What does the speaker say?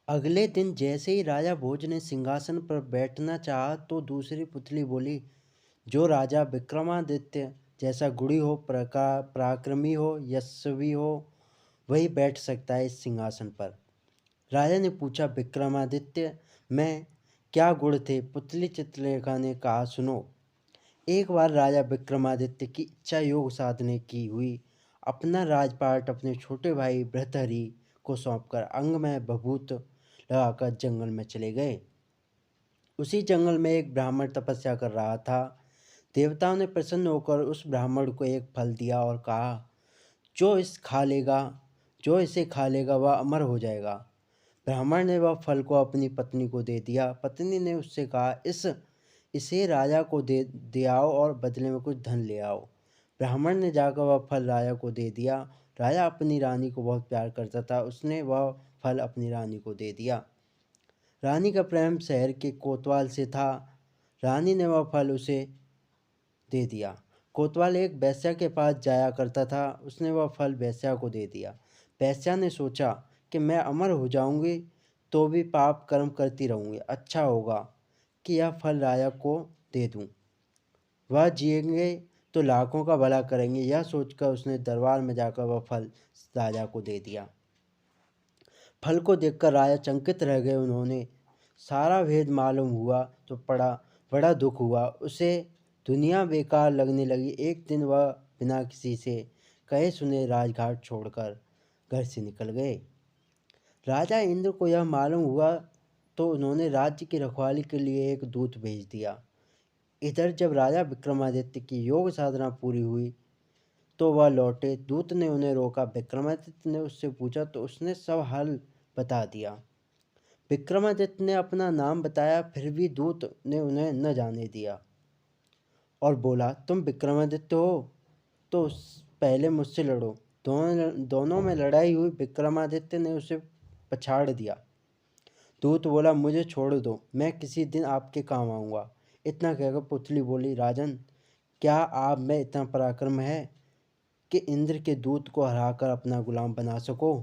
अगले दिन जैसे ही राजा भोज ने सिंहासन पर बैठना चाहा तो दूसरी पुतली बोली, जो राजा विक्रमादित्य जैसा गुणी हो, पराक्रमी हो, यशस्वी हो, वही बैठ सकता है इस सिंहासन पर। राजा ने पूछा, विक्रमादित्य में क्या गुण थे? पुतली चित्रलेखा ने कहा, सुनो। एक बार राजा विक्रमादित्य की इच्छा योग साधने की हुई। अपना राजपाट अपने छोटे भाई भृतहरि को सौंपकर अंग में भभूत लगाकर जंगल में चले गए। उसी जंगल में एक ब्राह्मण तपस्या कर रहा था। देवताओं ने प्रसन्न होकर उस ब्राह्मण को एक फल दिया और कहा, जो इस खा लेगा जो इसे खा लेगा वह अमर हो जाएगा। ब्राह्मण ने वह फल को अपनी पत्नी को दे दिया। पत्नी ने उससे कहा, इसे राजा को दे आओ और बदले में कुछ धन ले आओ। ब्राह्मण ने जाकर वह फल राजा को दे दिया। राजा अपनी रानी को बहुत प्यार करता था, उसने वह फल अपनी रानी को दे दिया। रानी का प्रेम शहर के कोतवाल से था। रानी ने वह फल उसे दे दिया। कोतवाल एक वेश्या के पास जाया करता था, उसने वह फल वेश्या को दे दिया। वेश्या ने सोचा कि मैं अमर हो जाऊंगी तो भी पाप कर्म करती रहूंगी, अच्छा होगा कि यह फल राजा को दे दूं। वह जिएंगे तो लाखों का भला करेंगे। यह सोचकर उसने दरबार में जाकर वह फल राजा को दे दिया। फल को देखकर राजा चकित रह गए। उन्होंने सारा भेद मालूम हुआ तो बड़ा दुख हुआ। उसे दुनिया बेकार लगने लगी। एक दिन वह बिना किसी से कहे सुने राजघाट छोड़कर घर से निकल गए। राजा इंद्र को यह मालूम हुआ तो उन्होंने राज्य की रखवाली के लिए एक दूत भेज दिया। इधर जब राजा विक्रमादित्य की योग साधना पूरी हुई तो वह लौटे। दूत ने उन्हें रोका। विक्रमादित्य ने उससे पूछा तो उसने सब हाल बता दिया। विक्रमादित्य ने अपना नाम बताया, फिर भी दूत ने उन्हें न जाने दिया और बोला, तुम विक्रमादित्य हो तो पहले मुझसे लड़ो। दोनों में लड़ाई हुई। विक्रमादित्य ने उसे पछाड़ दिया। दूत बोला, मुझे छोड़ दो, मैं किसी दिन आपके काम आऊँगा। इतना कहकर पुतली बोली, राजन, क्या आप में इतना पराक्रम है कि इंद्र के दूत को हराकर अपना गुलाम बना सको?